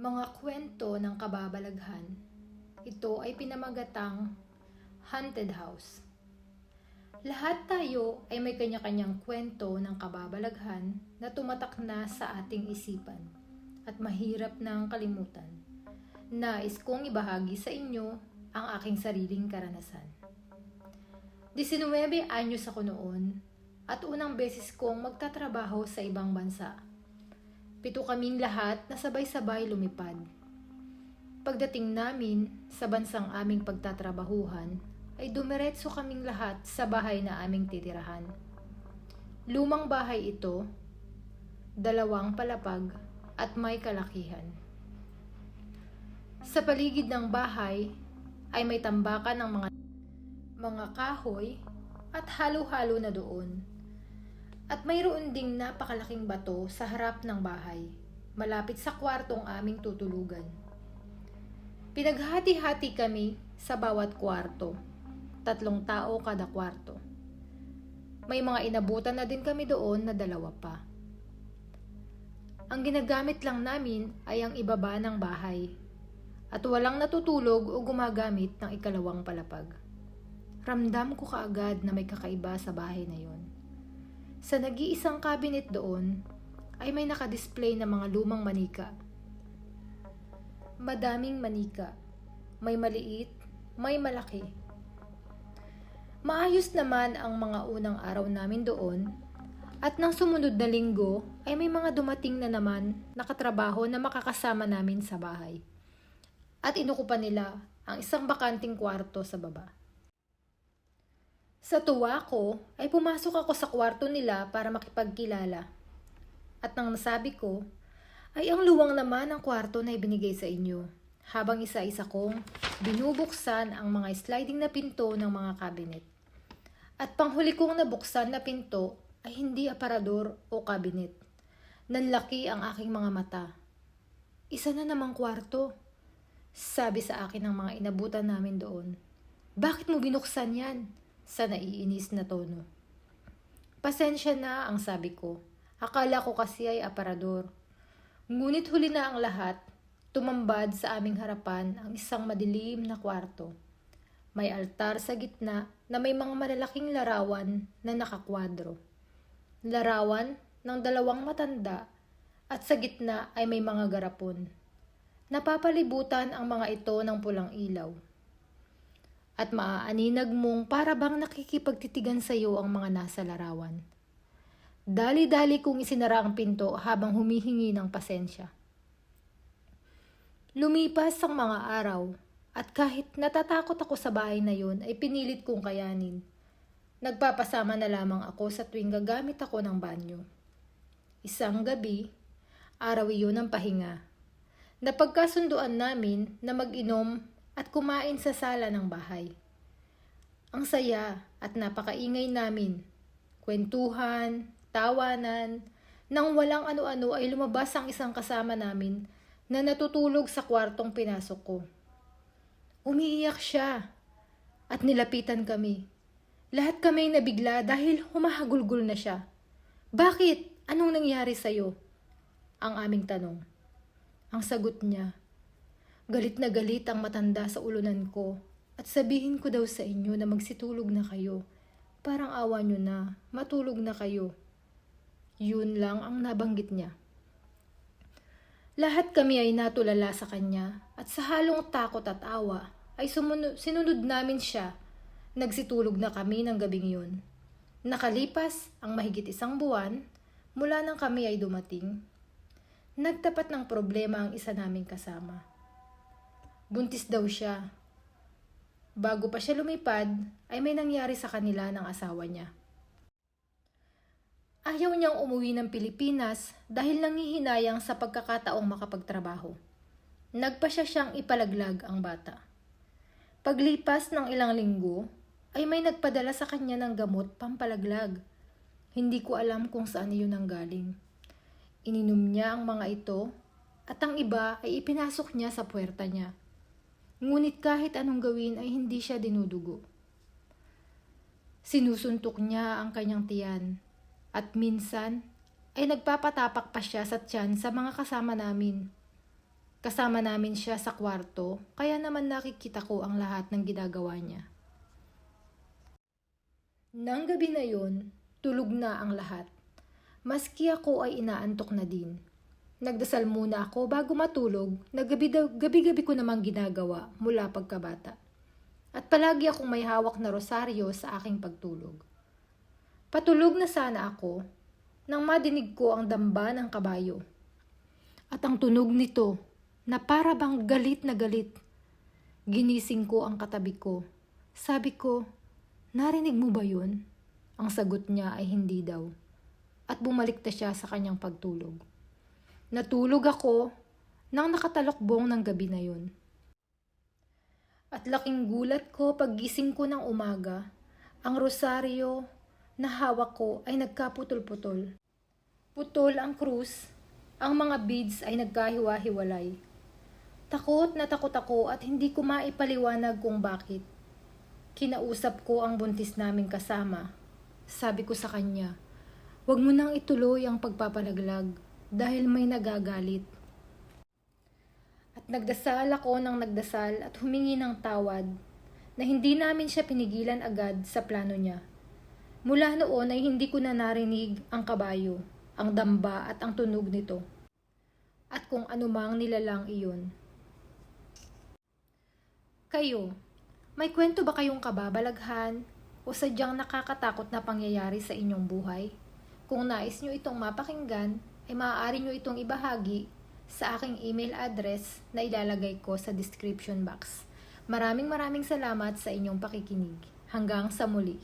Mga kwento ng kababalaghan. Ito ay pinamagatang Haunted House. Lahat tayo ay may kanya-kanyang kwento ng kababalaghan na tumatak na sa ating isipan at mahirap nang kalimutan. Nais kong ibahagi sa inyo ang aking sariling karanasan. 19 anyos ako noon at unang beses kong magtatrabaho sa ibang bansa. 7 kaming lahat na sabay-sabay lumipad. Pagdating namin sa bansang aming pagtatrabahuhan, ay dumiretso kaming lahat sa bahay na aming titirahan. Lumang bahay ito, 2 palapag at may kalakihan. Sa paligid ng bahay ay may tambakan ng mga kahoy at halo-halo na doon. At mayroon ding napakalaking bato sa harap ng bahay, malapit sa kwartong aming tutulugan. Pinaghati-hati kami sa bawat kwarto, 3 tao kada kwarto. May mga inabutan na din kami doon na 2 pa. Ang ginagamit lang namin ay ang ibaba ng bahay, at walang natutulog o gumagamit ng 2 palapag. Ramdam ko kaagad na may kakaiba sa bahay na yon. Sa nag-iisang cabinet doon ay may nakadisplay na mga lumang manika. Madaming manika, may maliit, may malaki. Maayos naman ang mga unang araw namin doon at nang sumunod na linggo ay may mga dumating na naman nakatrabaho na makakasama namin sa bahay. At inukupan nila ang isang bakanting kwarto sa baba. Sa tuwa ko ay pumasok ako sa kwarto nila para makipagkilala. At nang nasabi ko, ay ang luwang naman ang kwarto na ibinigay sa inyo. Habang isa-isa kong binubuksan ang mga sliding na pinto ng mga cabinet. At panghuli kong nabuksan na pinto ay hindi aparador o cabinet. Nanlaki ang aking mga mata. Isa na namang kwarto, sabi sa akin ng mga inabutan namin doon. Bakit mo binuksan yan? Sa naiinis na tono. Pasensya na ang sabi ko. Akala ko kasi ay aparador. Ngunit huli na ang lahat, tumambad sa aming harapan ang isang madilim na kwarto. May altar sa gitna na may mga malalaking larawan na nakakwadro. Larawan ng 2 matanda at sa gitna ay may mga garapon. Napapalibutan ang mga ito ng pulang ilaw. At maaaninag mong para bang nakikipagtitigan sa iyo ang mga nasa larawan. Dali-dali kong isinara ang pinto habang humihingi ng pasensya. Lumipas ang mga araw at kahit natatakot ako sa bahay na yun ay pinilit kong kayanin. Nagpapasama na lamang ako sa tuwing gagamit ako ng banyo. Isang gabi, araw iyon ng pahinga. Napagkasunduan namin na mag-inom at kumain sa sala ng bahay. Ang saya at napakaingay namin. Kwentuhan, tawanan, nang walang ano-ano ay lumabas ang isang kasama namin na natutulog sa kwartong pinasok ko. Umiiyak siya at nilapitan kami. Lahat kami nabigla dahil humahagulgol na siya. Bakit? Anong nangyari sa'yo? Ang aming tanong. Ang sagot niya, galit na galit ang matanda sa ulunan ko at sabihin ko daw sa inyo na magsitulog na kayo. Parang awa nyo na, matulog na kayo. Yun lang ang nabanggit niya. Lahat kami ay natulala sa kanya at sa halong takot at awa ay sinunod namin siya. Nagsitulog na kami ng gabing yun. Nakalipas ang mahigit 1 buwan mula nang kami ay dumating. Nagtapat ng problema ang isa naming kasama. Buntis daw siya. Bago pa siya lumipad, ay may nangyari sa kanila ng asawa niya. Ayaw niyang umuwi ng Pilipinas dahil nangihinayang sa pagkakataong makapagtrabaho. Nagpasya siyang ipalaglag ang bata. Paglipas ng ilang linggo, ay may nagpadala sa kanya ng gamot pampalaglag. Hindi ko alam kung saan iyon nanggaling. Ininom niya ang mga ito at ang iba ay ipinasok niya sa puwerta niya. Ngunit kahit anong gawin ay hindi siya dinudugo. Sinusuntok niya ang kanyang tiyan at minsan ay nagpapatapak pa siya sa tiyan sa mga kasama namin. Kasama namin siya sa kwarto, kaya naman nakikita ko ang lahat ng ginagawa niya. Nang gabi na yon, tulog na ang lahat. Maski ako ay inaantok na din. Nagdasal muna ako bago matulog na gabi-gabi ko namang ginagawa mula pagkabata. At palagi akong may hawak na rosaryo sa aking pagtulog. Patulog na sana ako nang madinig ko ang damba ng kabayo. At ang tunog nito na para bang galit na galit. Ginising ko ang katabi ko. Sabi ko, narinig mo ba yun? Ang sagot niya ay hindi daw. At bumalik na siya sa kanyang pagtulog. Natulog ako nang nakatalokbong ng gabi na yun. At laking gulat ko paggising ko ng umaga, ang rosaryo na hawak ko ay nagkaputol-putol. Putol ang krus, ang mga beads ay nagkahiwa-hiwalay. Takot na takot ako at hindi ko maipaliwanag kung bakit. Kinausap ko ang buntis naming kasama. Sabi ko sa kanya, "Huwag mo nang ituloy ang pagpapalaglag dahil may nagagalit." At nagdasal ako ng nagdasal at humingi ng tawad na hindi namin siya pinigilan agad sa plano niya. Mula noon ay hindi ko na narinig ang kabayo, ang damba at ang tunog nito. At kung anumang nilalang iyon. Kayo, may kwento ba kayong kababalaghan o sadyang nakakatakot na pangyayari sa inyong buhay? Kung nais nyo itong mapakinggan, ay maaari nyo itong ibahagi sa aking email address na ilalagay ko sa description box. Maraming salamat sa inyong pakikinig. Hanggang sa muli.